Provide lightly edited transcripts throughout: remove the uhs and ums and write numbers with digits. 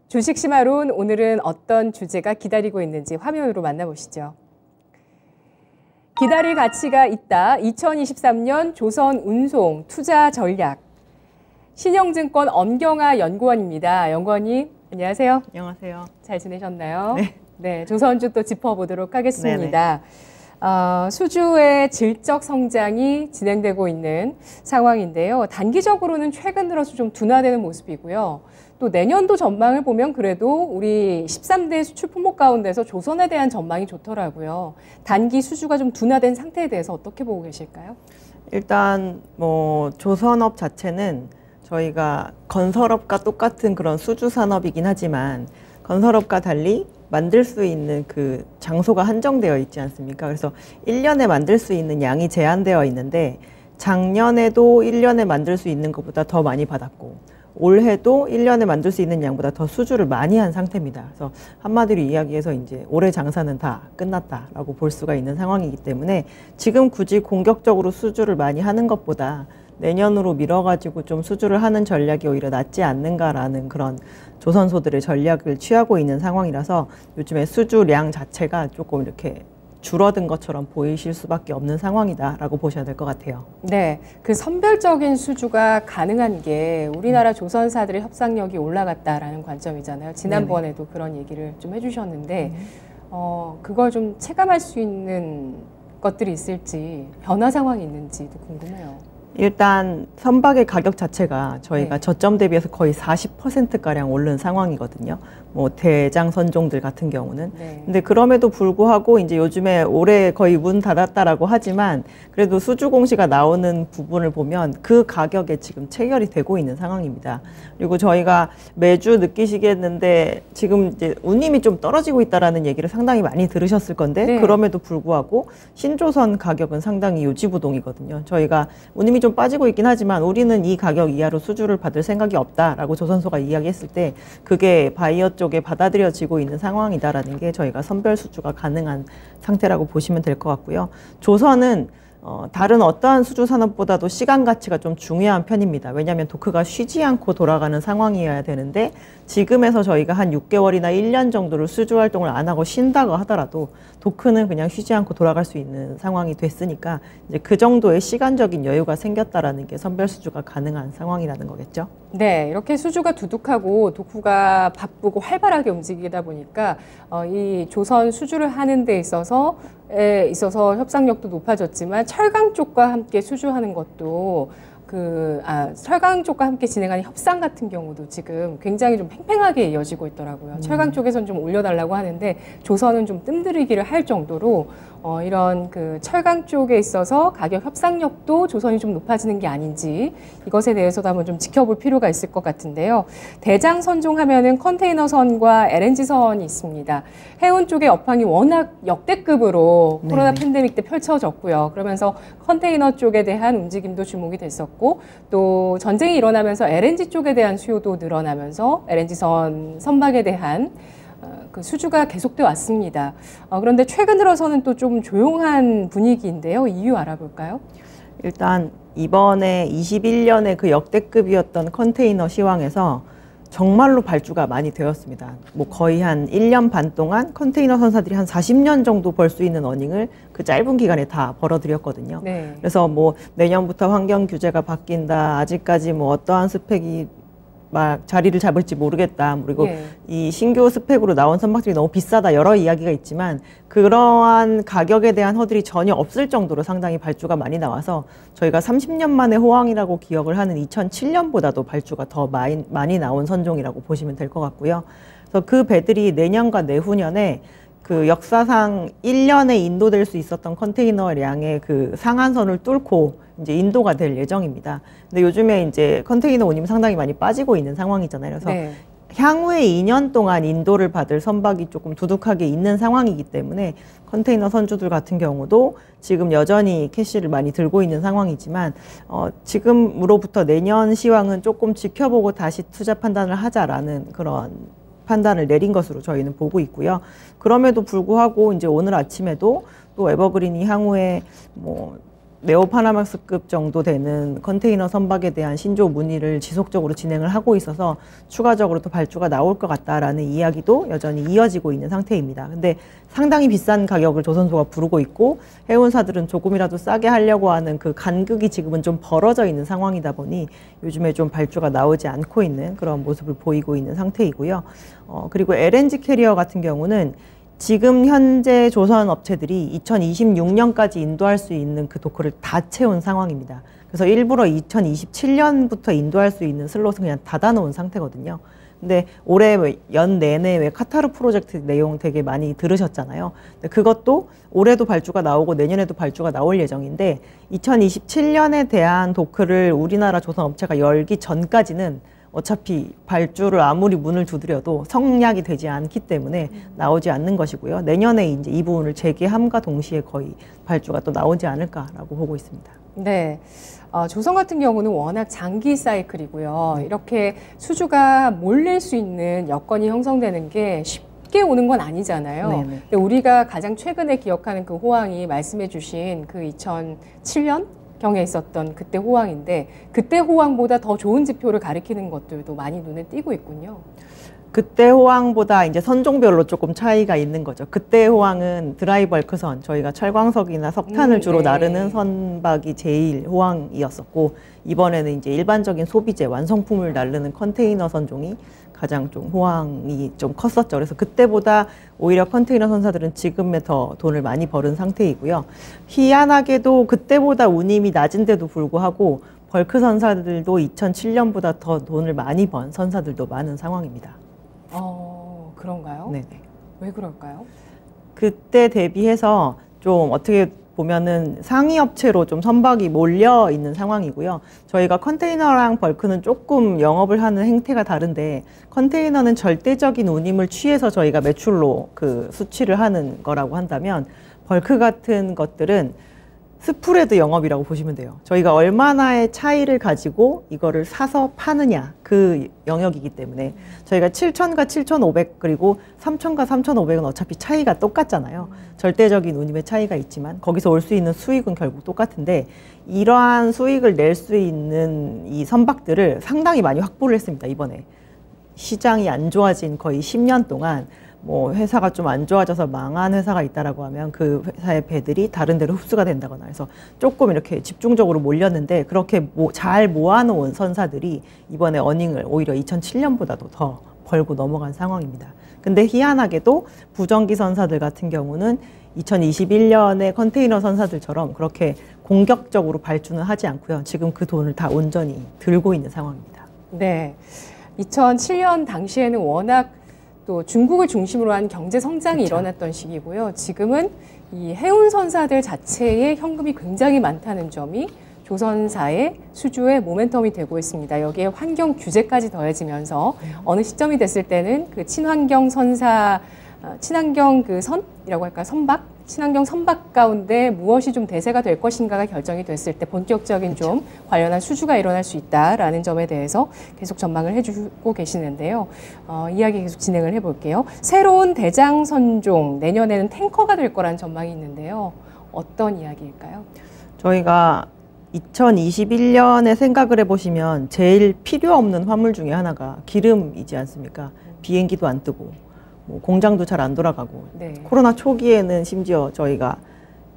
주식심화론 오늘은 어떤 주제가 기다리고 있는지 화면으로 만나보시죠. 기다릴 가치가 있다. 2023년 조선운송 투자 전략. 신영증권 엄경아 연구원입니다. 연구원님, 안녕하세요. 안녕하세요. 잘 지내셨나요? 네. 네, 조선주 또 짚어보도록 하겠습니다. 수주의 질적 성장이 진행되고 있는 상황인데요. 단기적으로는 최근 들어서 좀 둔화되는 모습이고요. 또 내년도 전망을 보면 그래도 우리 13대 수출 품목 가운데서 조선에 대한 전망이 좋더라고요. 단기 수주가 좀 둔화된 상태에 대해서 어떻게 보고 계실까요? 일단 조선업 자체는 저희가 건설업과 똑같은 그런 수주 산업이긴 하지만 건설업과 달리 만들 수 있는 그 장소가 한정되어 있지 않습니까? 그래서 1년에 만들 수 있는 양이 제한되어 있는데 작년에도 1년에 만들 수 있는 것보다 더 많이 받았고 올해도 1년에 만들 수 있는 양보다 더 수주를 많이 한 상태입니다. 그래서 한마디로 이야기해서 이제 올해 장사는 다 끝났다라고 볼 수가 있는 상황이기 때문에 지금 굳이 공격적으로 수주를 많이 하는 것보다 내년으로 미뤄가지고 좀 수주를 하는 전략이 오히려 낫지 않는가라는 그런 조선소들의 전략을 취하고 있는 상황이라서 요즘에 수주량 자체가 조금 이렇게 줄어든 것처럼 보이실 수밖에 없는 상황이다라고 보셔야 될 것 같아요. 네, 그 선별적인 수주가 가능한 게 우리나라 조선사들의 협상력이 올라갔다라는 관점이잖아요. 지난번에도 네네. 그런 얘기를 좀 해주셨는데 그걸 좀 체감할 수 있는 것들이 있을지 변화 상황이 있는지도 궁금해요. 일단 선박의 가격 자체가 저희가 네. 저점 대비해서 거의 40%가량 오른 상황이거든요. 뭐 대장 선종들 같은 경우는. 네. 근데 그럼에도 불구하고 이제 요즘에 올해 거의 문 닫았다라고 하지만 그래도 수주 공시가 나오는 부분을 보면 그 가격에 지금 체결이 되고 있는 상황입니다. 그리고 저희가 매주 느끼시겠는데 지금 이제 운임이 좀 떨어지고 있다라는 얘기를 상당히 많이 들으셨을 건데 네. 그럼에도 불구하고 신조선 가격은 상당히 요지부동이거든요. 저희가 운임이 좀 빠지고 있긴 하지만 우리는 이 가격 이하로 수주를 받을 생각이 없다라고 조선소가 이야기했을 때 그게 바이어 쪽에 받아들여지고 있는 상황이다라는 게 저희가 선별 수주가 가능한 상태라고 보시면 될 것 같고요. 조선은 다른 어떠한 수주 산업보다도 시간 가치가 좀 중요한 편입니다. 왜냐하면 도크가 쉬지 않고 돌아가는 상황이어야 되는데 지금에서 저희가 한 6개월이나 1년 정도를 수주 활동을 안 하고 쉰다고 하더라도 도크는 그냥 쉬지 않고 돌아갈 수 있는 상황이 됐으니까 이제 그 정도의 시간적인 여유가 생겼다라는 게 선별 수주가 가능한 상황이라는 거겠죠. 네, 이렇게 수주가 두둑하고 도크가 바쁘고 활발하게 움직이다 보니까 이 조선 수주를 하는 데 있어서 협상력도 높아졌지만 철강 쪽과 함께 수주하는 것도 철강 쪽과 함께 진행하는 협상 같은 경우도 지금 굉장히 좀 팽팽하게 이어지고 있더라고요. 철강 쪽에서는 좀 올려달라고 하는데 조선은 좀 뜸들이기를 할 정도로 이런 그 철강 쪽에 있어서 가격 협상력도 조선이 좀 높아지는 게 아닌지 이것에 대해서도 한번 좀 지켜볼 필요가 있을 것 같은데요. 대장 선종하면은 컨테이너선과 LNG선이 있습니다. 해운 쪽의 업황이 워낙 역대급으로 네. 코로나 팬데믹 때 펼쳐졌고요. 그러면서 컨테이너 쪽에 대한 움직임도 주목이 됐었고 또 전쟁이 일어나면서 LNG 쪽에 대한 수요도 늘어나면서 LNG선 선박에 대한 그 수주가 계속돼 왔습니다. 그런데 최근 들어서는 또 좀 조용한 분위기인데요. 이유 알아볼까요? 일단 이번에 21년에 그 역대급이었던 컨테이너 시황에서 정말로 발주가 많이 되었습니다. 뭐 거의 한 1년 반 동안 컨테이너 선사들이 한 40년 정도 벌 수 있는 어닝을 그 짧은 기간에 다 벌어들였거든요. 네. 그래서 뭐 내년부터 환경 규제가 바뀐다. 아직까지 뭐 어떠한 스펙이 막 자리를 잡을지 모르겠다. 그리고 예. 이 신규 스펙으로 나온 선박들이 너무 비싸다. 여러 이야기가 있지만 그러한 가격에 대한 허들이 전혀 없을 정도로 상당히 발주가 많이 나와서 저희가 30년 만에 호황이라고 기억을 하는 2007년보다도 발주가 더 많이 나온 선종이라고 보시면 될 것 같고요. 그래서 그 배들이 내년과 내후년에 그 역사상 1년에 인도될 수 있었던 컨테이너량의 그 상한선을 뚫고 이제 인도가 될 예정입니다. 근데 요즘에 이제 컨테이너 운임이 상당히 많이 빠지고 있는 상황이잖아요. 그래서 네. 향후에 2년 동안 인도를 받을 선박이 조금 두둑하게 있는 상황이기 때문에 컨테이너 선주들 같은 경우도 지금 여전히 캐시를 많이 들고 있는 상황이지만 지금으로부터 내년 시황은 조금 지켜보고 다시 투자 판단을 하자라는 그런 판단을 내린 것으로 저희는 보고 있고요. 그럼에도 불구하고 이제 오늘 아침에도 또 에버그린이 향후에 뭐 네오파나마스급 정도 되는 컨테이너 선박에 대한 신조 문의를 지속적으로 진행을 하고 있어서 추가적으로 또 발주가 나올 것 같다라는 이야기도 여전히 이어지고 있는 상태입니다. 근데 상당히 비싼 가격을 조선소가 부르고 있고 해운사들은 조금이라도 싸게 하려고 하는 그 간극이 지금은 좀 벌어져 있는 상황이다 보니 요즘에 좀 발주가 나오지 않고 있는 그런 모습을 보이고 있는 상태이고요. 그리고 LNG 캐리어 같은 경우는 지금 현재 조선 업체들이 2026년까지 인도할 수 있는 그 도크를 다 채운 상황입니다. 그래서 일부러 2027년부터 인도할 수 있는 슬롯은 그냥 닫아놓은 상태거든요. 근데 올해 연 내내 왜 카타르 프로젝트 내용 되게 많이 들으셨잖아요. 근데 그것도 올해도 발주가 나오고 내년에도 발주가 나올 예정인데 2027년에 대한 도크를 우리나라 조선 업체가 열기 전까지는 어차피 발주를 아무리 문을 두드려도 성약이 되지 않기 때문에 나오지 않는 것이고요. 내년에 이제 이 부분을 재개함과 동시에 거의 발주가 또 나오지 않을까라고 보고 있습니다. 네. 조선 같은 경우는 워낙 장기 사이클이고요. 이렇게 수주가 몰릴 수 있는 여건이 형성되는 게 쉽게 오는 건 아니잖아요. 네네. 근데 우리가 가장 최근에 기억하는 그 호황이 말씀해 주신 그 2007년? 경에 있었던 그때 호황인데 그때 호황보다 더 좋은 지표를 가리키는 것들도 많이 눈에 띄고 있군요. 그때 호황보다 이제 선종별로 조금 차이가 있는 거죠. 그때 호황은 드라이 벌크선, 저희가 철광석이나 석탄을 주로 네. 나르는 선박이 제일 호황이었었고 이번에는 이제 일반적인 소비재, 완성품을 나르는 컨테이너 선종이 가장 좀 호황이 좀 컸었죠. 그래서 그때보다 오히려 컨테이너 선사들은 지금에 더 돈을 많이 버는 상태이고요. 희한하게도 그때보다 운임이 낮은데도 불구하고 벌크 선사들도 2007년보다 더 돈을 많이 번 선사들도 많은 상황입니다. 그런가요? 네네. 왜 그럴까요? 그때 대비해서 좀 어떻게 보면은 상위 업체로 좀 선박이 몰려 있는 상황이고요. 저희가 컨테이너랑 벌크는 조금 영업을 하는 행태가 다른데 컨테이너는 절대적인 운임을 취해서 저희가 매출로 그 수치를 하는 거라고 한다면 벌크 같은 것들은 스프레드 영업이라고 보시면 돼요. 저희가 얼마나의 차이를 가지고 이거를 사서 파느냐 그 영역이기 때문에 저희가 7,000과 7,500 그리고 3,000과 3,500은 어차피 차이가 똑같잖아요. 절대적인 운임의 차이가 있지만 거기서 올 수 있는 수익은 결국 똑같은데 이러한 수익을 낼 수 있는 이 선박들을 상당히 많이 확보를 했습니다. 이번에 시장이 안 좋아진 거의 10년 동안 뭐 회사가 좀 안 좋아져서 망한 회사가 있다라고 하면 그 회사의 배들이 다른 데로 흡수가 된다거나 해서 조금 이렇게 집중적으로 몰렸는데 그렇게 잘 모아놓은 선사들이 이번에 어닝을 오히려 2007년보다도 더 벌고 넘어간 상황입니다. 근데 희한하게도 부정기 선사들 같은 경우는 2021년에 컨테이너 선사들처럼 그렇게 공격적으로 발주는 하지 않고요. 지금 그 돈을 다 온전히 들고 있는 상황입니다. 네. 2007년 당시에는 워낙 또 중국을 중심으로 한 경제 성장이 그쵸. 일어났던 시기고요. 지금은 이 해운 선사들 자체의 현금이 굉장히 많다는 점이 조선사의 수주의 모멘텀이 되고 있습니다. 여기에 환경 규제까지 더해지면서 어느 시점이 됐을 때는 그 친환경 선사, 친환경 그 선이라고 할까 선박? 친환경 선박 가운데 무엇이 좀 대세가 될 것인가가 결정이 됐을 때 본격적인 좀 관련한 수주가 일어날 수 있다라는 점에 대해서 계속 전망을 해주고 계시는데요. 이야기 계속 진행을 해볼게요. 새로운 대장 선종, 내년에는 탱커가 될 거라는 전망이 있는데요. 어떤 이야기일까요? 저희가 2021년에 생각을 해보시면 제일 필요 없는 화물 중에 하나가 기름이지 않습니까? 비행기도 안 뜨고 뭐 공장도 잘 안 돌아가고 네. 코로나 초기에는 심지어 저희가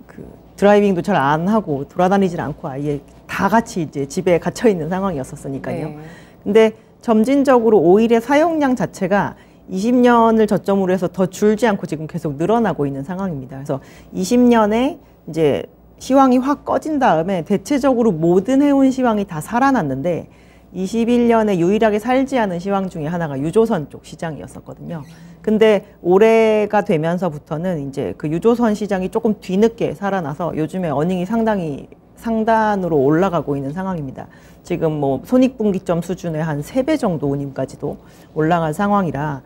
그 드라이빙도 잘 안 하고 돌아다니질 않고 아예 다 같이 이제 집에 갇혀 있는 상황이었었으니까요. 네. 근데 점진적으로 오일의 사용량 자체가 20년을 저점으로 해서 더 줄지 않고 지금 계속 늘어나고 있는 상황입니다. 그래서 20년에 이제 시황이 확 꺼진 다음에 대체적으로 모든 해운 시황이 다 살아났는데 21년에 유일하게 살지 않은 시황 중에 하나가 유조선 쪽 시장이었었거든요. 근데 올해가 되면서부터는 이제 그 유조선 시장이 조금 뒤늦게 살아나서 요즘에 어닝이 상당히 상단으로 올라가고 있는 상황입니다. 지금 뭐 손익분기점 수준의 한 3배 정도 운임까지도 올라간 상황이라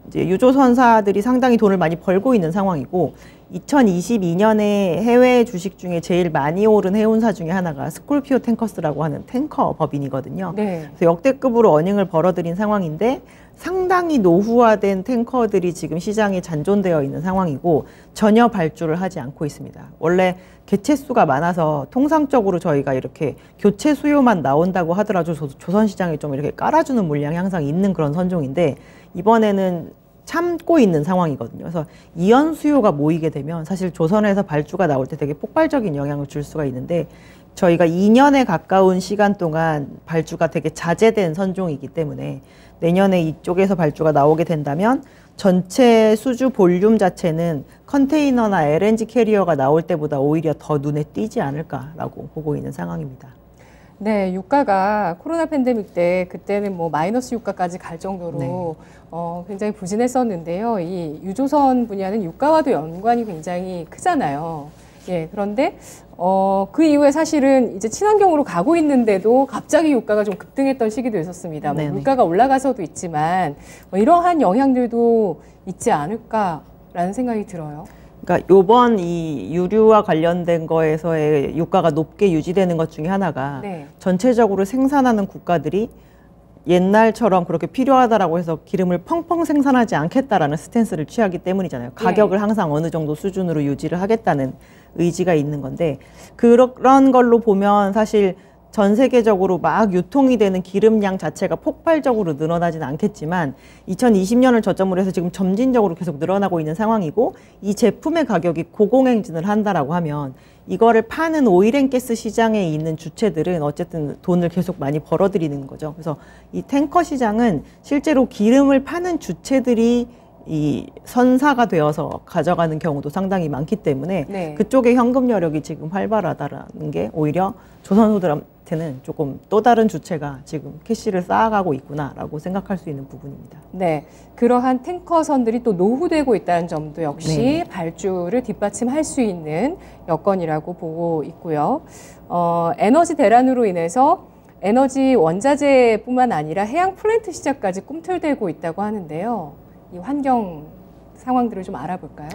이제 유조선사들이 상당히 돈을 많이 벌고 있는 상황이고 2022년에 해외 주식 중에 제일 많이 오른 해운사 중에 하나가 스콜피오 탱커스라고 하는 탱커 법인이거든요. 네. 그래서 역대급으로 어닝을 벌어들인 상황인데 상당히 노후화된 탱커들이 지금 시장에 잔존되어 있는 상황이고 전혀 발주를 하지 않고 있습니다. 원래 개체 수가 많아서 통상적으로 저희가 이렇게 교체 수요만 나온다고 하더라도 조선 시장에 좀 이렇게 깔아주는 물량이 항상 있는 그런 선종인데 이번에는 참고 있는 상황이거든요. 그래서 이연 수요가 모이게 되면 사실 조선에서 발주가 나올 때 되게 폭발적인 영향을 줄 수가 있는데 저희가 2년에 가까운 시간 동안 발주가 되게 자제된 선종이기 때문에 내년에 이쪽에서 발주가 나오게 된다면 전체 수주 볼륨 자체는 컨테이너나 LNG 캐리어가 나올 때보다 오히려 더 눈에 띄지 않을까라고 보고 있는 상황입니다. 네, 유가가 코로나 팬데믹 때 그때는 뭐 마이너스 유가까지 갈 정도로 네. 굉장히 부진했었는데요. 이 유조선 분야는 유가와도 연관이 굉장히 크잖아요. 예, 그런데 그 이후에 사실은 이제 친환경으로 가고 있는데도 갑자기 유가가 좀 급등했던 시기도 있었습니다. 뭐 물가가 올라가서도 있지만 뭐 이러한 영향들도 있지 않을까라는 생각이 들어요. 그러니까 요번 이 유류와 관련된 거에서의 유가가 높게 유지되는 것 중에 하나가 네. 전체적으로 생산하는 국가들이 옛날처럼 그렇게 필요하다라고 해서 기름을 펑펑 생산하지 않겠다라는 스탠스를 취하기 때문이잖아요. 가격을 항상 어느 정도 수준으로 유지를 하겠다는 의지가 있는 건데 그런 걸로 보면 사실 전 세계적으로 막 유통이 되는 기름량 자체가 폭발적으로 늘어나지는 않겠지만 2020년을 저점으로 해서 지금 점진적으로 계속 늘어나고 있는 상황이고 이 제품의 가격이 고공행진을 한다라고 하면 이거를 파는 오일앤가스 시장에 있는 주체들은 어쨌든 돈을 계속 많이 벌어들이는 거죠. 그래서 이 탱커 시장은 실제로 기름을 파는 주체들이 이 선사가 되어서 가져가는 경우도 상당히 많기 때문에 네. 그쪽의 현금 여력이 지금 활발하다라는 게 오히려 조선소들한테는 조금 또 다른 주체가 지금 캐시를 쌓아가고 있구나라고 생각할 수 있는 부분입니다. 네, 그러한 탱커선들이 또 노후되고 있다는 점도 역시 네. 발주를 뒷받침할 수 있는 여건이라고 보고 있고요. 에너지 대란으로 인해서 에너지 원자재뿐만 아니라 해양 플랜트 시작까지 꿈틀대고 있다고 하는데요. 이 환경 상황들을 좀 알아볼까요?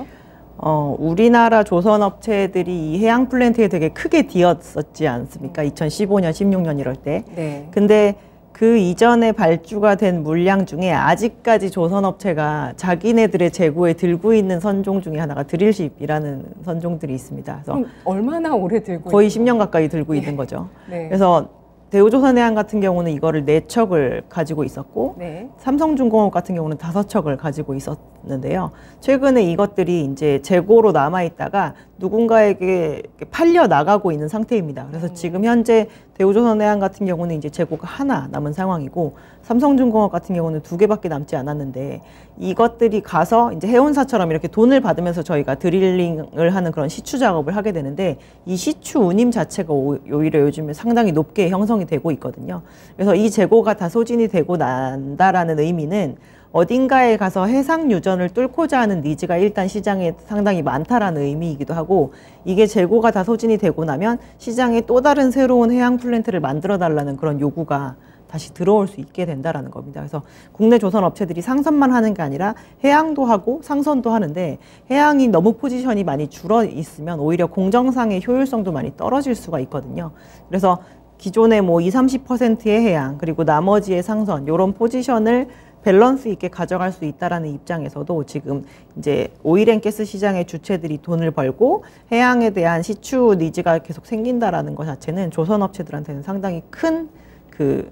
우리나라 조선업체들이 이 해양 플랜트에 되게 크게 뒤었었지 않습니까? 2015년, 16년 이럴 때. 네. 근데 그 이전에 발주가 된 물량 중에 아직까지 조선업체가 자기네들의 재고에 들고 있는 선종 중에 하나가 드릴십이라는 선종들이 있습니다. 그래서 그럼 얼마나 오래 들고 거의 있는 10년 가까이 들고 있는 거죠. 네. 그래서 대우조선해양 같은 경우는 이거를 4척을 가지고 있었고 네. 삼성중공업 같은 경우는 5척을 가지고 있었는데요. 최근에 이것들이 이제 재고로 남아있다가 누군가에게 팔려 나가고 있는 상태입니다. 그래서 지금 현재 대우조선해양 같은 경우는 이제 재고가 하나 남은 상황이고 삼성중공업 같은 경우는 2개밖에 남지 않았는데 이것들이 가서 이제 해운사처럼 이렇게 돈을 받으면서 저희가 드릴링을 하는 그런 시추 작업을 하게 되는데 이 시추 운임 자체가 오히려 요즘에 상당히 높게 형성이 되고 있거든요. 그래서 이 재고가 다 소진이 되고 난다라는 의미는 어딘가에 가서 해상 유전을 뚫고자 하는 니즈가 일단 시장에 상당히 많다라는 의미이기도 하고 이게 재고가 다 소진이 되고 나면 시장에 또 다른 새로운 해양 플랜트를 만들어 달라는 그런 요구가 다시 들어올 수 있게 된다라는 겁니다. 그래서 국내 조선 업체들이 상선만 하는 게 아니라 해양도 하고 상선도 하는데 해양이 너무 포지션이 많이 줄어 있으면 오히려 공정상의 효율성도 많이 떨어질 수가 있거든요. 그래서 기존의 뭐 20-30%의 해양 그리고 나머지의 상선 이런 포지션을 밸런스 있게 가져갈 수 있다라는 입장에서도 지금 이제 오일앤가스 시장의 주체들이 돈을 벌고 해양에 대한 시추 니즈가 계속 생긴다라는 것 자체는 조선 업체들한테는 상당히 큰 그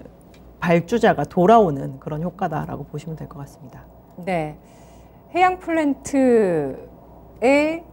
발주자가 돌아오는 그런 효과다라고 보시면 될 것 같습니다. 네, 해양 플랜트의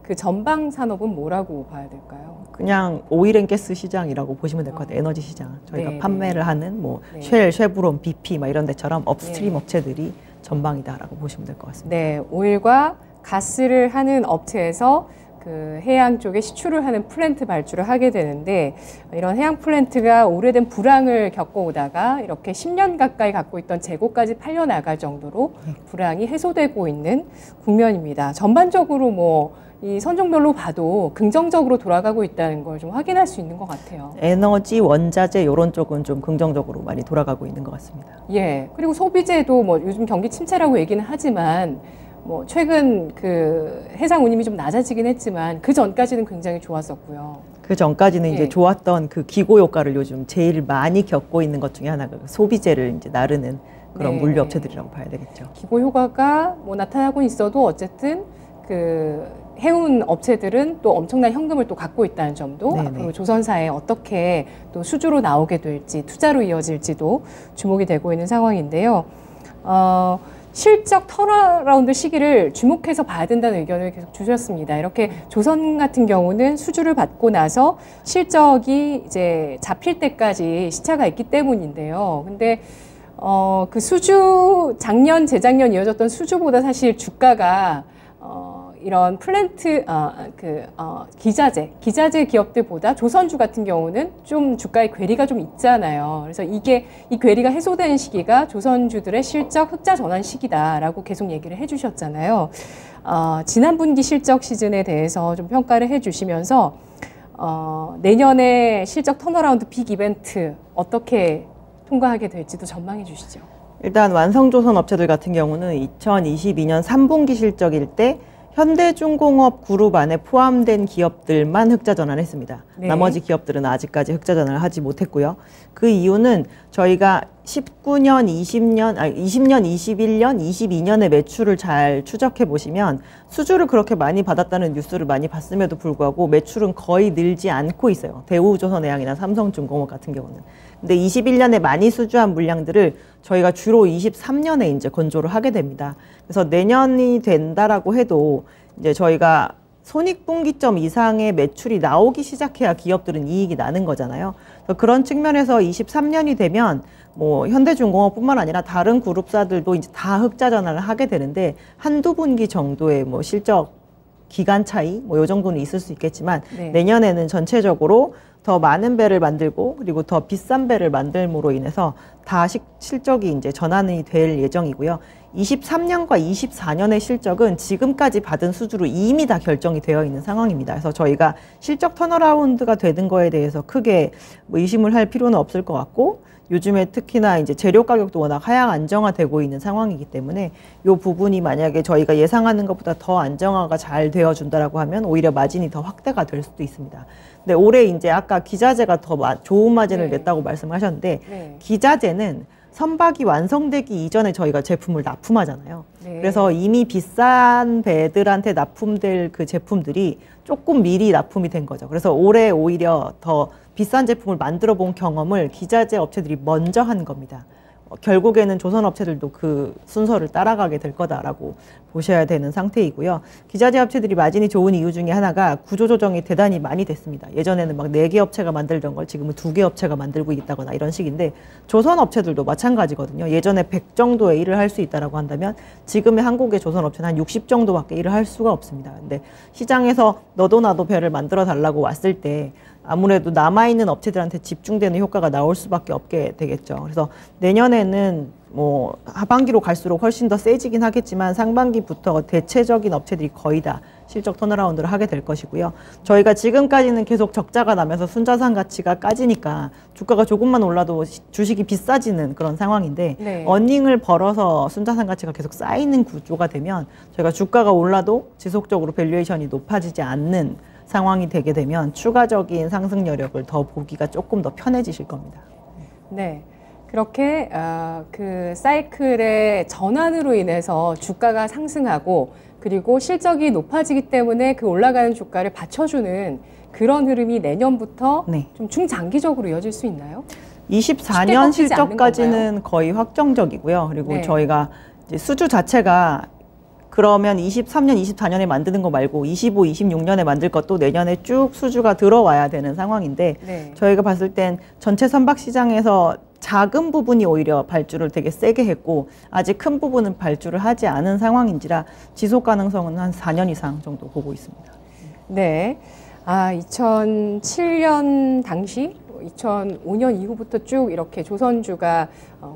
그 전방 산업은 뭐라고 봐야 될까요? 그냥 오일앤가스 시장이라고 보시면 될 것 같아요. 에너지 시장. 저희가 네, 판매를 네. 하는 뭐 네. 쉘, 쉐브론, BP 막 이런 데처럼 업스트림 네. 업체들이 전방이다라고 보시면 될 것 같습니다. 네, 오일과 가스를 하는 업체에서 그 해양 쪽에 시추를 하는 플랜트 발주를 하게 되는데 이런 해양 플랜트가 오래된 불황을 겪어오다가 이렇게 10년 가까이 갖고 있던 재고까지 팔려 나갈 정도로 불황이 해소되고 있는 국면입니다. 전반적으로 뭐 이 선종별로 봐도 긍정적으로 돌아가고 있다는 걸 좀 확인할 수 있는 것 같아요. 에너지, 원자재 이런 쪽은 좀 긍정적으로 많이 돌아가고 있는 것 같습니다. 예, 그리고 소비재도 뭐 요즘 경기 침체라고 얘기는 하지만 뭐 최근 그 해상 운임이 좀 낮아지긴 했지만 그 전까지는 굉장히 좋았었고요. 그 전까지는 예. 이제 좋았던 그 기고 효과를 요즘 제일 많이 겪고 있는 것 중에 하나가 소비재를 이제 나르는 그런 네. 물류업체들이라고 봐야 되겠죠. 기고 효과가 뭐 나타나고 있어도 어쨌든 그 해운 업체들은 또 엄청난 현금을 또 갖고 있다는 점도 네네. 앞으로 조선사에 어떻게 또 수주로 나오게 될지 투자로 이어질지도 주목이 되고 있는 상황인데요. 실적 턴어라운드 시기를 주목해서 봐야 된다는 의견을 계속 주셨습니다. 이렇게 조선 같은 경우는 수주를 받고 나서 실적이 이제 잡힐 때까지 시차가 있기 때문인데요. 근데 그 수주 작년 재작년 이어졌던 수주보다 사실 주가가 이런 플랜트 기자재 기업들보다 조선주 같은 경우는 좀 주가의 괴리가 좀 있잖아요. 그래서 이 괴리가 해소되는 시기가 조선주들의 실적 흑자 전환 시기다라고 계속 얘기를 해주셨잖아요. 지난 분기 실적 시즌에 대해서 좀 평가를 해주시면서 내년에 실적 턴어라운드 빅 이벤트 어떻게 통과하게 될지도 전망해 주시죠. 일단 완성조선 업체들 같은 경우는 2022년 3분기 실적일 때 현대중공업 그룹 안에 포함된 기업들만 흑자 전환했습니다. 네. 나머지 기업들은 아직까지 흑자 전환을 하지 못했고요. 그 이유는 저희가 20년, 21년, 22년의 매출을 잘 추적해 보시면 수주를 그렇게 많이 받았다는 뉴스를 많이 봤음에도 불구하고 매출은 거의 늘지 않고 있어요. 대우조선해양이나 삼성중공업 같은 경우는. 근데 21년에 많이 수주한 물량들을 저희가 주로 23년에 이제 건조를 하게 됩니다. 그래서 내년이 된다라고 해도 이제 저희가 손익분기점 이상의 매출이 나오기 시작해야 기업들은 이익이 나는 거잖아요. 그래서 그런 측면에서 23년이 되면 뭐 현대중공업뿐만 아니라 다른 그룹사들도 이제 다 흑자 전환을 하게 되는데 한두 분기 정도의 뭐 실적 기간 차이 뭐 요 정도는 있을 수 있겠지만 네. 내년에는 전체적으로 더 많은 배를 만들고 그리고 더 비싼 배를 만들므로 인해서 다 실적이 이제 전환이 될 예정이고요. 23년과 24년의 실적은 지금까지 받은 수주로 이미 다 결정이 되어 있는 상황입니다. 그래서 저희가 실적 턴어라운드가 되는 거에 대해서 크게 뭐 의심을 할 필요는 없을 것 같고 요즘에 특히나 이제 재료 가격도 워낙 하향 안정화되고 있는 상황이기 때문에 이 부분이 만약에 저희가 예상하는 것보다 더 안정화가 잘 되어준다라고 하면 오히려 마진이 더 확대가 될 수도 있습니다. 근데 올해 이제 아까 기자재가 더 좋은 마진을 네. 냈다고 말씀하셨는데 네. 기자재는 선박이 완성되기 이전에 저희가 제품을 납품하잖아요. 네. 그래서 이미 비싼 배들한테 납품될 그 제품들이 조금 미리 납품이 된 거죠. 그래서 올해 오히려 더 비싼 제품을 만들어 본 경험을 기자재 업체들이 먼저 한 겁니다. 결국에는 조선 업체들도 그 순서를 따라가게 될 거다라고 보셔야 되는 상태이고요. 기자재 업체들이 마진이 좋은 이유 중에 하나가 구조조정이 대단히 많이 됐습니다. 예전에는 막 4개 업체가 만들던 걸 지금은 2개 업체가 만들고 있다거나 이런 식인데 조선 업체들도 마찬가지거든요. 예전에 100 정도의 일을 할 수 있다라고 한다면 지금의 한국의 조선 업체는 한 60 정도밖에 일을 할 수가 없습니다. 근데 시장에서 너도 나도 배를 만들어 달라고 왔을 때 아무래도 남아있는 업체들한테 집중되는 효과가 나올 수밖에 없게 되겠죠. 그래서 내년에는 뭐 하반기로 갈수록 훨씬 더 세지긴 하겠지만 상반기부터 대체적인 업체들이 거의 다 실적 턴어라운드를 하게 될 것이고요. 저희가 지금까지는 계속 적자가 나면서 순자산 가치가 까지니까 주가가 조금만 올라도 주식이 비싸지는 그런 상황인데 네. 어닝을 벌어서 순자산 가치가 계속 쌓이는 구조가 되면 저희가 주가가 올라도 지속적으로 밸류에이션이 높아지지 않는 상황이 되게 되면 추가적인 상승 여력을 더 보기가 조금 더 편해지실 겁니다. 네. 그렇게 그 사이클의 전환으로 인해서 주가가 상승하고 그리고 실적이 높아지기 때문에 그 올라가는 주가를 받쳐주는 그런 흐름이 내년부터 네. 좀 중장기적으로 이어질 수 있나요? 24년 실적까지는 거의 확정적이고요. 그리고 네. 저희가 이제 수주 자체가 그러면 23년, 24년에 만드는 거 말고 25, 26년에 만들 것도 내년에 쭉 수주가 들어와야 되는 상황인데 네. 저희가 봤을 땐 전체 선박 시장에서 작은 부분이 오히려 발주를 되게 세게 했고 아직 큰 부분은 발주를 하지 않은 상황인지라 지속 가능성은 한 4년 이상 정도 보고 있습니다. 네. 2007년 당시 2005년 이후부터 쭉 이렇게 조선주가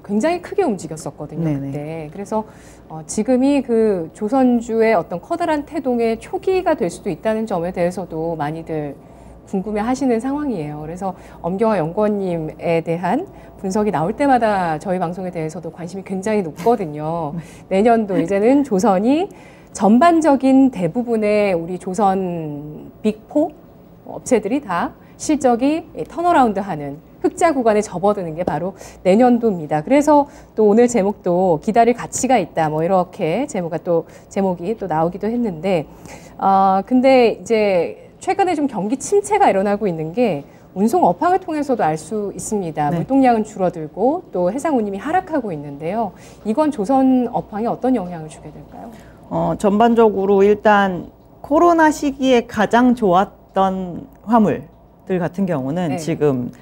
굉장히 크게 움직였었거든요. 네네. 그때. 그래서 지금이 그 조선주의 어떤 커다란 태동의 초기가 될 수도 있다는 점에 대해서도 많이들 궁금해 하시는 상황이에요. 그래서 엄경화 연구원님에 대한 분석이 나올 때마다 저희 방송에 대해서도 관심이 굉장히 높거든요. 내년도 이제는 조선이 전반적인 대부분의 우리 조선 빅4 업체들이 다 실적이 턴어라운드하는 흑자 구간에 접어드는 게 바로 내년도입니다. 그래서 또 오늘 제목도 기다릴 가치가 있다. 뭐 이렇게 제목이 또 나오기도 했는데, 근데 이제 최근에 좀 경기 침체가 일어나고 있는 게 운송 업황을 통해서도 알 수 있습니다. 네. 물동량은 줄어들고 또 해상 운임이 하락하고 있는데요. 이건 조선 업황에 어떤 영향을 주게 될까요? 전반적으로 일단 코로나 시기에 가장 좋았던 화물들 같은 경우는 네. 지금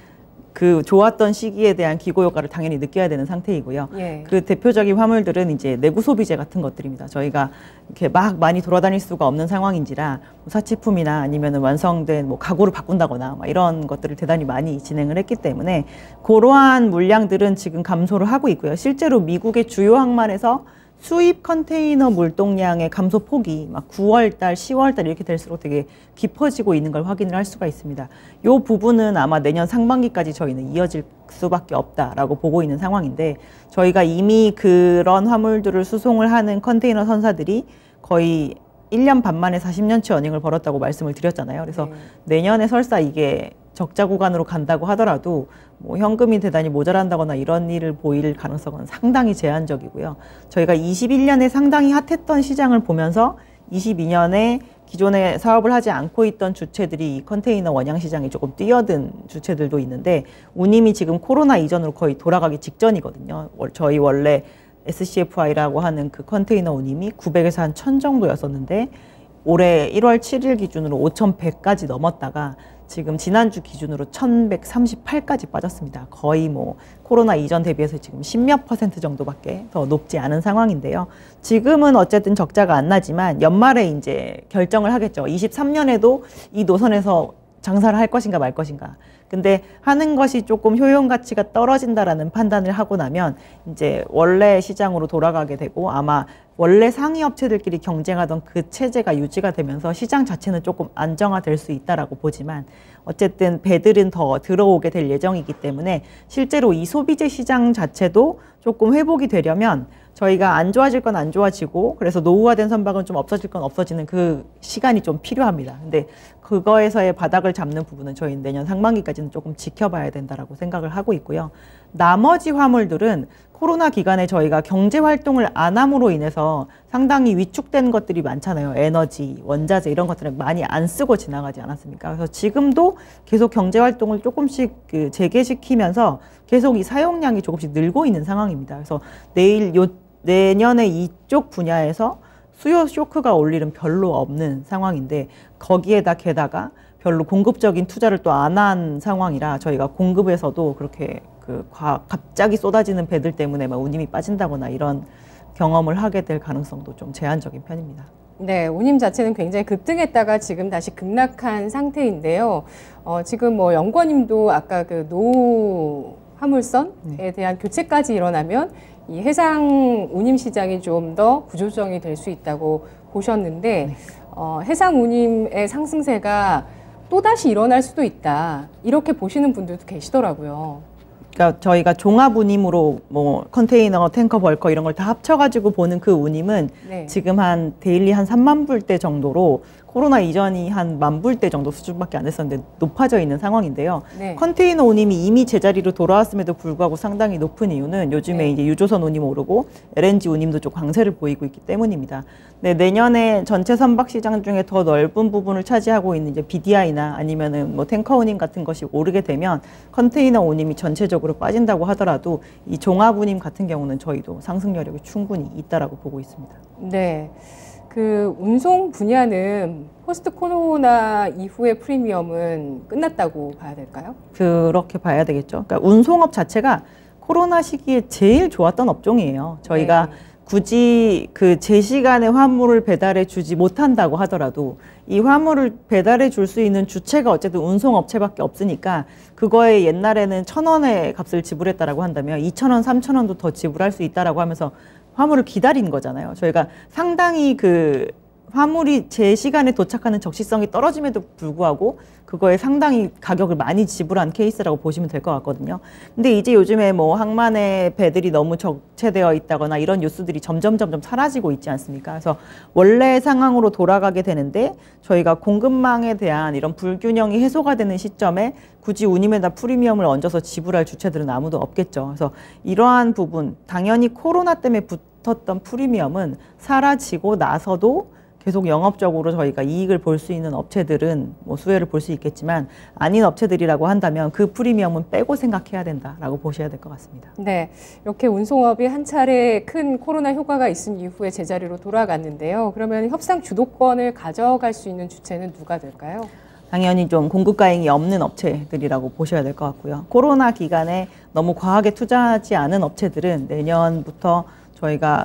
그 좋았던 시기에 대한 기고 효과를 당연히 느껴야 되는 상태이고요. 예. 그 대표적인 화물들은 이제 내구 소비재 같은 것들입니다. 저희가 이렇게 막 많이 돌아다닐 수가 없는 상황인지라 사치품이나 아니면은 완성된 뭐 가구를 바꾼다거나 막 이런 것들을 대단히 많이 진행을 했기 때문에 그러한 물량들은 지금 감소를 하고 있고요. 실제로 미국의 주요 항만에서 수입 컨테이너 물동량의 감소 폭이 막 9월 달, 10월 달 이렇게 될수록 되게 깊어지고 있는 걸 확인을 할 수가 있습니다. 이 부분은 아마 내년 상반기까지 저희는 이어질 수밖에 없다라고 보고 있는 상황인데, 저희가 이미 그런 화물들을 수송을 하는 컨테이너 선사들이 거의 1년 반 만에 40년치 어닝을 벌었다고 말씀을 드렸잖아요. 그래서 내년에 설사 이게 적자 구간으로 간다고 하더라도 뭐 현금이 대단히 모자란다거나 이런 일을 보일 가능성은 상당히 제한적이고요. 저희가 21년에 상당히 핫했던 시장을 보면서 22년에 기존에 사업을 하지 않고 있던 주체들이 이 컨테이너 원양 시장에 조금 뛰어든 주체들도 있는데, 운임이 지금 코로나 이전으로 거의 돌아가기 직전이거든요. 저희 원래 SCFI라고 하는 그 컨테이너 운임이 900에서 한 1000 정도였었는데 올해 1월 7일 기준으로 5100까지 넘었다가 지금 지난주 기준으로 1138까지 빠졌습니다. 거의 뭐 코로나 이전 대비해서 지금 10몇 % 정도밖에 더 높지 않은 상황인데요. 지금은 어쨌든 적자가 안 나지만 연말에 이제 결정을 하겠죠. 23년에도 이 노선에서 장사를 할 것인가 말 것인가. 근데 하는 것이 조금 효용 가치가 떨어진다라는 판단을 하고 나면 이제 원래 시장으로 돌아가게 되고, 아마 원래 상위 업체들끼리 경쟁하던 그 체제가 유지가 되면서 시장 자체는 조금 안정화될 수 있다라고 보지만, 어쨌든 배들은 더 들어오게 될 예정이기 때문에 실제로 이 소비재 시장 자체도 조금 회복이 되려면 저희가 안 좋아질 건 안 좋아지고, 그래서 노후화된 선박은 좀 없어질 건 없어지는 그 시간이 좀 필요합니다. 근데 그거에서의 바닥을 잡는 부분은 저희 내년 상반기까지는 조금 지켜봐야 된다라고 생각을 하고 있고요. 나머지 화물들은 코로나 기간에 저희가 경제 활동을 안 함으로 인해서 상당히 위축된 것들이 많잖아요. 에너지, 원자재 이런 것들을 많이 안 쓰고 지나가지 않았습니까? 그래서 지금도 계속 경제 활동을 조금씩 재개시키면서 계속 이 사용량이 조금씩 늘고 있는 상황입니다. 그래서 내년에 이쪽 분야에서 수요 쇼크가 올 일은 별로 없는 상황인데, 거기에다 게다가 별로 공급적인 투자를 또 안 한 상황이라 저희가 공급에서도 그렇게 갑자기 쏟아지는 배들 때문에 막 운임이 빠진다거나 이런 경험을 하게 될 가능성도 좀 제한적인 편입니다. 네, 운임 자체는 굉장히 급등했다가 지금 다시 급락한 상태인데요. 지금 뭐 연구원님도 아까 그 노후 화물선에 대한 교체까지 일어나면 이 해상 운임 시장이 좀 더 구조조정이 될 수 있다고 보셨는데, 해상 운임의 상승세가 또다시 일어날 수도 있다, 이렇게 보시는 분들도 계시더라고요. 그러니까 저희가 종합 운임으로 뭐 컨테이너, 탱커, 벌커 이런 걸 다 합쳐가지고 보는 그 운임은 지금 한 데일리 한 3만 불대 정도로 코로나 이전이 한 10,000불대 정도 수준밖에 안 됐었는데 높아져 있는 상황인데요. 컨테이너 운임이 이미 제자리로 돌아왔음에도 불구하고 상당히 높은 이유는 요즘에 이제 유조선 운임 오르고 LNG 운임도 좀 강세를 보이고 있기 때문입니다. 네, 내년에 전체 선박 시장 중에 더 넓은 부분을 차지하고 있는 이제 BDI나 아니면은 뭐 탱커 운임 같은 것이 오르게 되면 컨테이너 운임이 전체적으로 빠진다고 하더라도 이 종합 운임 같은 경우는 저희도 상승 여력이 충분히 있다라고 보고 있습니다. 네. 그 운송 분야는 포스트 코로나 이후의 프리미엄은 끝났다고 봐야 될까요? 그렇게 봐야 되겠죠. 그러니까 운송업 자체가 코로나 시기에 제일 좋았던 업종이에요. 저희가 굳이 그 제 시간에 화물을 배달해 주지 못한다고 하더라도 이 화물을 배달해 줄 수 있는 주체가 어쨌든 운송업체밖에 없으니까, 그거에 옛날에는 1,000원의 값을 지불했다라고 한다면 2,000원, 3,000원도 더 지불할 수 있다라고 하면서 화물을 기다린 거잖아요. 저희가 상당히 그 화물이 제 시간에 도착하는 적시성이 떨어짐에도 불구하고 그거에 상당히 가격을 많이 지불한 케이스라고 보시면 될 것 같거든요. 근데 이제 요즘에 뭐 항만의 배들이 너무 적체되어 있다거나 이런 뉴스들이 점점 사라지고 있지 않습니까? 그래서 원래 상황으로 돌아가게 되는데 저희가 공급망에 대한 이런 불균형이 해소가 되는 시점에 굳이 운임에다 프리미엄을 얹어서 지불할 주체들은 아무도 없겠죠. 그래서 이러한 부분, 당연히 코로나 때문에 붙었던 프리미엄은 사라지고 나서도 계속 영업적으로 저희가 이익을 볼 수 있는 업체들은 뭐 수혜를 볼 수 있겠지만 아닌 업체들이라고 한다면 그 프리미엄은 빼고 생각해야 된다라고 보셔야 될 것 같습니다. 네, 이렇게 운송업이 한 차례 큰 코로나 효과가 있은 이후에 제자리로 돌아갔는데요. 그러면 협상 주도권을 가져갈 수 있는 주체는 누가 될까요? 당연히 좀 공급가액이 없는 업체들이라고 보셔야 될 것 같고요. 코로나 기간에 너무 과하게 투자하지 않은 업체들은 내년부터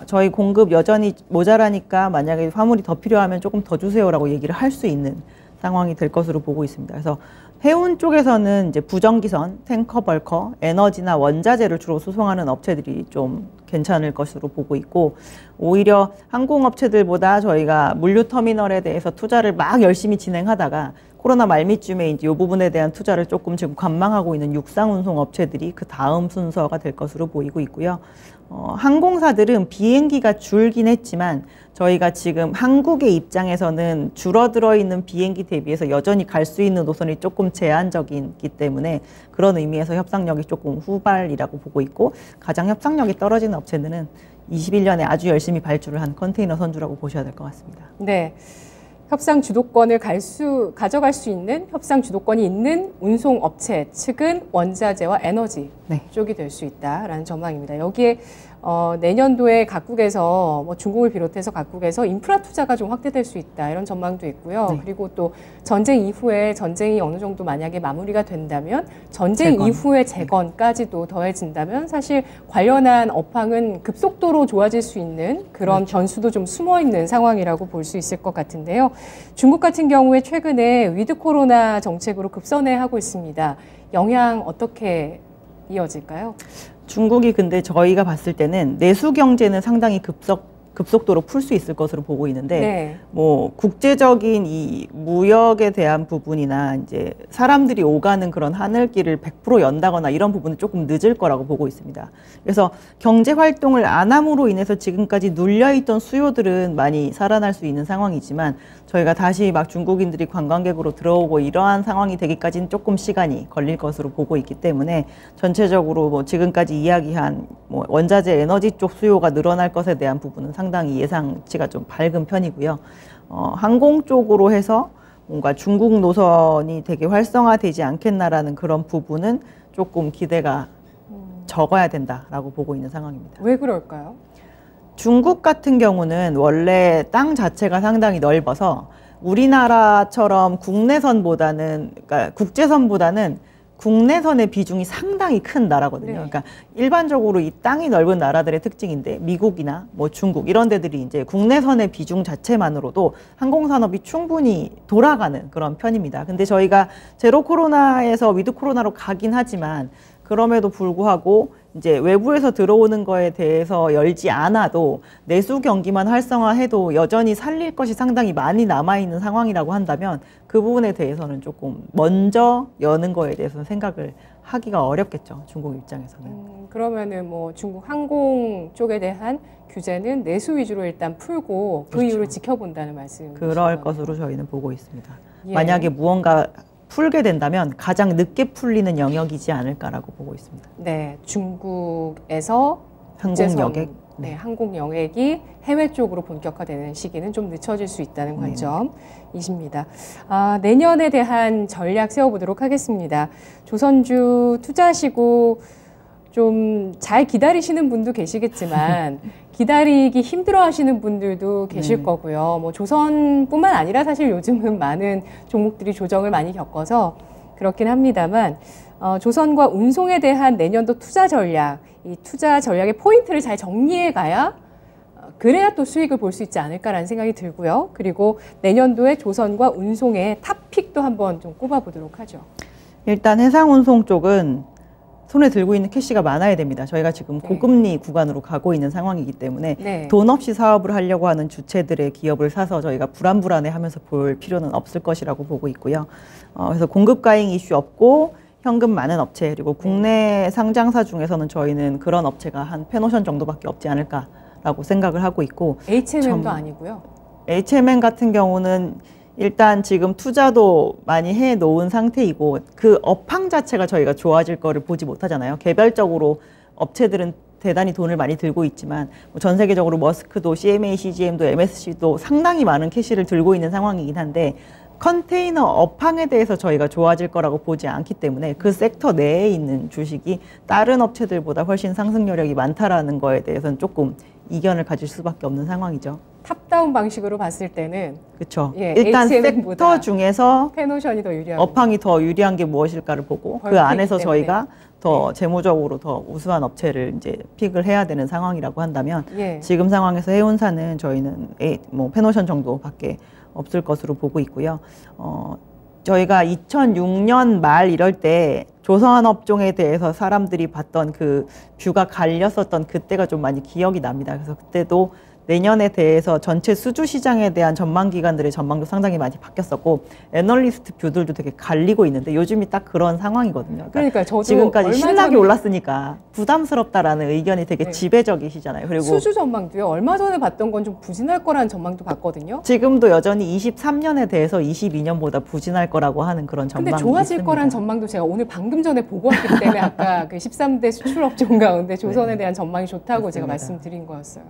저희 공급 여전히 모자라니까 만약에 화물이 더 필요하면 조금 더 주세요라고 얘기를 할 수 있는 상황이 될 것으로 보고 있습니다. 그래서 해운 쪽에서는 이제 부정기선, 탱커, 벌커, 에너지나 원자재를 주로 수송하는 업체들이 좀 괜찮을 것으로 보고 있고, 오히려 항공업체들보다 저희가 물류터미널에 대해서 투자를 막 열심히 진행하다가 코로나 말미쯤에 이제 이 부분에 대한 투자를 조금 지금 관망하고 있는 육상운송 업체들이 그 다음 순서가 될 것으로 보이고 있고요. 항공사들은 비행기가 줄긴 했지만 저희가 지금 한국의 입장에서는 줄어들어 있는 비행기 대비해서 여전히 갈 수 있는 노선이 조금 제한적이기 때문에 그런 의미에서 협상력이 조금 후발이라고 보고 있고, 가장 협상력이 떨어지는 업체들은 21년에 아주 열심히 발주를 한 컨테이너 선주라고 보셔야 될 것 같습니다. 네. 협상 주도권을 가져갈 수 있는 협상 주도권이 있는 운송업체 측은 원자재와 에너지 쪽이 될 수 있다라는 전망입니다. 여기에 내년도에 각국에서 뭐 중국을 비롯해서 각국에서 인프라 투자가 좀 확대될 수 있다 이런 전망도 있고요. 네. 그리고 또 전쟁 이후에 전쟁이 어느 정도 만약에 마무리가 된다면 전쟁 이후의 재건까지도 더해진다면 사실 관련한 업황은 급속도로 좋아질 수 있는 그런 변수도 좀 숨어 있는 상황이라고 볼 수 있을 것 같은데요. 중국 같은 경우에 최근에 위드 코로나 정책으로 급선회하고 있습니다. 영향 어떻게 이어질까요? 중국이 근데 저희가 봤을 때는 내수 경제는 상당히 급속도로 풀 수 있을 것으로 보고 있는데, 네. 뭐 국제적인 이 무역에 대한 부분이나 이제 사람들이 오가는 그런 하늘길을 100% 연다거나 이런 부분은 조금 늦을 거라고 보고 있습니다. 그래서 경제 활동을 안 함으로 인해서 지금까지 눌려있던 수요들은 많이 살아날 수 있는 상황이지만 저희가 다시 막 중국인들이 관광객으로 들어오고 이러한 상황이 되기까지는 조금 시간이 걸릴 것으로 보고 있기 때문에 전체적으로 뭐 지금까지 이야기한 뭐 원자재 에너지 쪽 수요가 늘어날 것에 대한 부분은 상당히 예상치가 좀 밝은 편이고요. 항공 쪽으로 해서 뭔가 중국 노선이 되게 활성화되지 않겠나라는 그런 부분은 조금 기대가 적어야 된다라고 보고 있는 상황입니다. 왜 그럴까요? 중국 같은 경우는 원래 땅 자체가 상당히 넓어서 우리나라처럼 국내선보다는, 그러니까 국제선보다는 국내선의 비중이 상당히 큰 나라거든요. 네. 그러니까 일반적으로 이 땅이 넓은 나라들의 특징인데 미국이나 뭐 중국 이런 데들이 이제 국내선의 비중 자체만으로도 항공산업이 충분히 돌아가는 그런 편입니다. 근데 저희가 제로 코로나에서 위드 코로나로 가긴 하지만 그럼에도 불구하고 이제 외부에서 들어오는 거에 대해서 열지 않아도 내수 경기만 활성화해도 여전히 살릴 것이 상당히 많이 남아있는 상황이라고 한다면 그 부분에 대해서는 조금 먼저 여는 거에 대해서는 생각을 하기가 어렵겠죠. 중국 입장에서는. 그러면은 뭐 중국 항공 쪽에 대한 규제는 내수 위주로 일단 풀고 그 이후로 지켜본다는 말씀이시죠? 그럴 것으로 저희는 보고 있습니다. 예. 만약에 무언가 풀게 된다면 가장 늦게 풀리는 영역이지 않을까라고 보고 있습니다. 네, 중국에서 항공 영액, 네, 항공 영액이 해외 쪽으로 본격화되는 시기는 좀 늦춰질 수 있다는 관점이십니다. 내년에 대한 전략 세워보도록 하겠습니다. 조선주 투자하시고 좀 잘 기다리시는 분도 계시겠지만 기다리기 힘들어 하시는 분들도 계실 거고요. 뭐 조선뿐만 아니라 사실 요즘은 많은 종목들이 조정을 많이 겪어서 그렇긴 합니다만 조선과 운송에 대한 내년도 투자 전략, 이 투자 전략의 포인트를 잘 정리해 가야 그래야 또 수익을 볼 수 있지 않을까라는 생각이 들고요. 그리고 내년도에 조선과 운송의 탑픽도 한번 좀 꼽아보도록 하죠. 일단 해상운송 쪽은 손에 들고 있는 캐시가 많아야 됩니다. 저희가 지금 고금리 구간으로 가고 있는 상황이기 때문에 돈 없이 사업을 하려고 하는 주체들의 기업을 사서 저희가 불안불안해하면서 볼 필요는 없을 것이라고 보고 있고요. 그래서 공급 과잉 이슈 없고 현금 많은 업체, 그리고 국내 상장사 중에서는 저희는 그런 업체가 한 페노션 정도밖에 없지 않을까라고 생각을 하고 있고, HMM도 아니고요. HMM 같은 경우는 일단 지금 투자도 많이 해 놓은 상태이고, 그 업황 자체가 저희가 좋아질 거를 보지 못하잖아요. 개별적으로 업체들은 대단히 돈을 많이 들고 있지만, 전 세계적으로 머스크도 CMA, CGM도 MSC도 상당히 많은 캐시를 들고 있는 상황이긴 한데, 컨테이너 업황에 대해서 저희가 좋아질 거라고 보지 않기 때문에 그 섹터 내에 있는 주식이 다른 업체들보다 훨씬 상승 여력이 많다라는 거에 대해서는 조금 이견을 가질 수밖에 없는 상황이죠. 탑다운 방식으로 봤을 때는 그렇죠. 일단 섹터 중에서 페노션이 더 유리하고 업황이 더 유리한 게 무엇일까를 보고 그 안에서 저희가 더 재무적으로 더 우수한 업체를 이제 픽을 해야 되는 상황이라고 한다면 지금 상황에서 해운사는 저희는 페노션 정도밖에 없을 것으로 보고 있고요. 저희가 2006년 말 이럴 때 조선업종에 대해서 사람들이 봤던 그 뷰가 갈렸었던 그때가 좀 많이 기억이 납니다. 그래서 그때도 내년에 대해서 전체 수주 시장에 대한 전망 기관들의 전망도 상당히 많이 바뀌었었고, 애널리스트 뷰들도 되게 갈리고 있는데 요즘이 딱 그런 상황이거든요. 그러니까 저도 지금까지 신나게 올랐으니까 부담스럽다라는 의견이 되게 지배적이시잖아요. 그리고 수주 전망도요. 얼마 전에 봤던 건 좀 부진할 거라는 전망도 봤거든요. 지금도 여전히 23년에 대해서 22년보다 부진할 거라고 하는 그런 전망이 있습니다. 근데 좋아질 거란 전망도 제가 오늘 방금 전에 보고 왔기 때문에 아까 그 13대 수출업종 가운데 조선에 대한 전망이 좋다고 맞습니다. 제가 말씀드린 거였어요.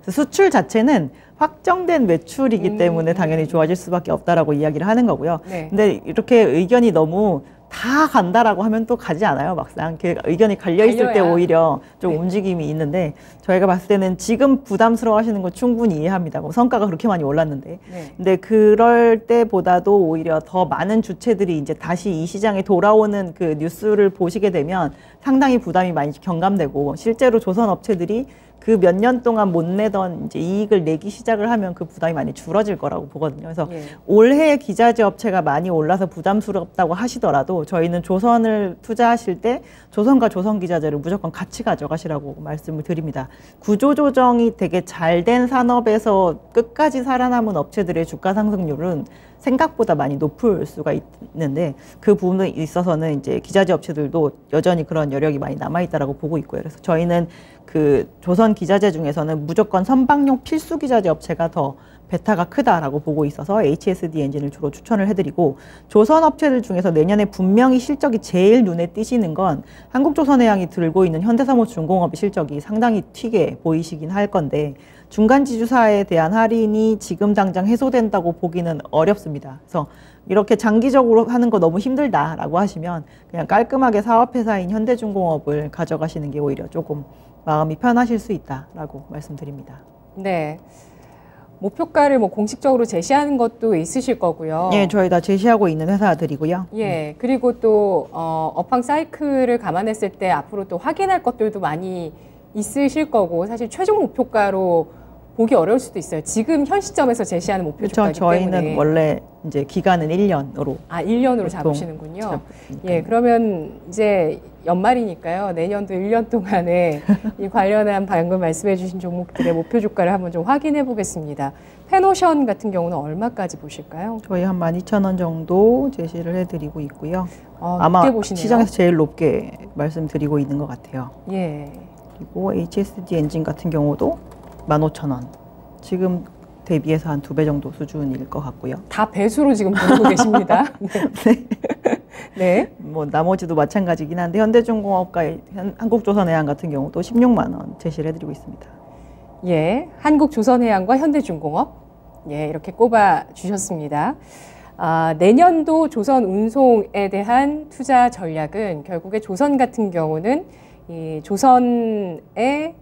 수출 자체는 확정된 매출이기 때문에 당연히 좋아질 수밖에 없다라고 이야기를 하는 거고요. 근데 이렇게 의견이 너무 다 간다라고 하면 또 가지 않아요. 막상 의견이 갈려 있을 때 오히려 좀 움직임이 있는데, 저희가 봤을 때는 지금 부담스러워하시는 거 충분히 이해합니다. 성과가 그렇게 많이 올랐는데, 근데 그럴 때보다도 오히려 더 많은 주체들이 이제 다시 이 시장에 돌아오는 그 뉴스를 보시게 되면 상당히 부담이 많이 경감되고, 실제로 조선 업체들이 그 몇 년 동안 못 내던 이제 이익을 내기 시작을 하면 그 부담이 많이 줄어질 거라고 보거든요. 그래서 올해 기자재 업체가 많이 올라서 부담스럽다고 하시더라도 저희는 조선을 투자하실 때 조선과 조선 기자재를 무조건 같이 가져가시라고 말씀을 드립니다. 구조 조정이 되게 잘 된 산업에서 끝까지 살아남은 업체들의 주가 상승률은 생각보다 많이 높을 수가 있는데, 그 부분에 있어서는 이제 기자재 업체들도 여전히 그런 여력이 많이 남아있다라고 보고 있고요. 그래서 저희는 그 조선 기자재 중에서는 무조건 선박용 필수 기자재 업체가 더 베타가 크다라고 보고 있어서 HSD 엔진을 주로 추천을 해드리고, 조선 업체들 중에서 내년에 분명히 실적이 제일 눈에 띄시는 건 한국조선해양이 들고 있는 현대사무중공업의 실적이 상당히 튀게 보이시긴 할 건데, 중간지주사에 대한 할인이 지금 당장 해소된다고 보기는 어렵습니다. 그래서 이렇게 장기적으로 하는 거 너무 힘들다라고 하시면 그냥 깔끔하게 사업회사인 현대중공업을 가져가시는 게 오히려 조금 마음이 편하실 수 있다라고 말씀드립니다. 네. 목표가를 공식적으로 제시하는 것도 있으실 거고요. 예, 저희 다 제시하고 있는 회사들이고요. 예, 그리고 또 업황 사이클을 감안했을 때 앞으로 또 확인할 것들도 많이 있으실 거고, 사실 최종 목표가로 보기 어려울 수도 있어요. 지금 현 시점에서 제시하는 목표 주가이기 때문에. 저희는 원래 이제 기간은 1년으로. 1년으로 잡으시는군요. 예, 그러면 이제 연말이니까요. 내년도 1년 동안에 이 관련한 방금 말씀해 주신 종목들의 목표 주가를 한번 좀 확인해 보겠습니다. 페노션 같은 경우는 얼마까지 보실까요? 저희 한 12,000원 정도 제시를 해드리고 있고요. 아마 보시네요. 시장에서 제일 높게 말씀드리고 있는 것 같아요. 예. 그리고 HSD 엔진 같은 경우도 15,000원. 지금 대비해서 한 2배 정도 수준일 것 같고요. 다 배수로 지금 보고 계십니다. 네. 네. 나머지도 마찬가지긴 한데, 현대중공업과 한국조선해양 같은 경우도 16만 원 제시를 해드리고 있습니다. 예, 한국조선해양과 현대중공업, 예, 이렇게 꼽아 주셨습니다. 내년도 조선 운송에 대한 투자 전략은 결국에 조선 같은 경우는 이 조선의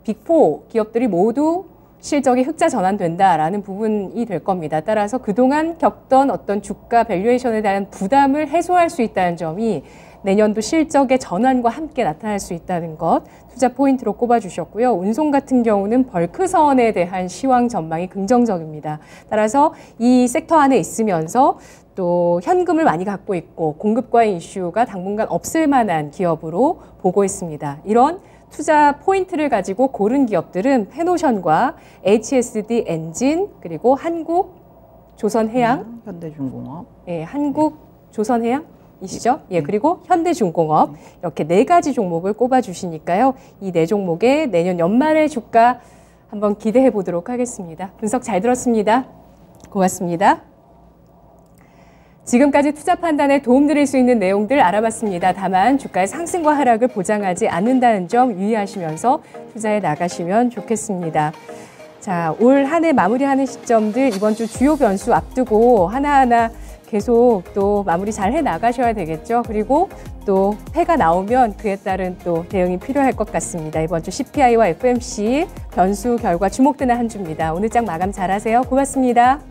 빅4 기업들이 모두 실적이 흑자 전환된다라는 부분이 될 겁니다. 따라서 그동안 겪던 어떤 주가 밸류에이션에 대한 부담을 해소할 수 있다는 점이 내년도 실적의 전환과 함께 나타날 수 있다는 것 투자 포인트로 꼽아주셨고요. 운송 같은 경우는 벌크선에 대한 시황 전망이 긍정적입니다. 따라서 이 섹터 안에 있으면서 또 현금을 많이 갖고 있고 공급과의 이슈가 당분간 없을 만한 기업으로 보고 있습니다. 이런 투자 포인트를 가지고 고른 기업들은 페노션과 HSD 엔진 그리고 한국조선해양, 현대중공업, 예, 한국조선해양이시죠? 예, 그리고 현대중공업 이렇게 4가지 종목을 꼽아주시니까요. 이 4종목의 내년 연말의 주가 한번 기대해 보도록 하겠습니다. 분석 잘 들었습니다. 고맙습니다. 지금까지 투자 판단에 도움드릴 수 있는 내용들 알아봤습니다. 다만 주가의 상승과 하락을 보장하지 않는다는 점 유의하시면서 투자해 나가시면 좋겠습니다. 자, 올 한 해 마무리하는 시점들 이번 주 주요 변수 앞두고 하나하나 계속 또 마무리 잘 해 나가셔야 되겠죠. 그리고 또 패가 나오면 그에 따른 또 대응이 필요할 것 같습니다. 이번 주 CPI와 FMC 변수 결과 주목되는 한 주입니다. 오늘 장 마감 잘하세요. 고맙습니다.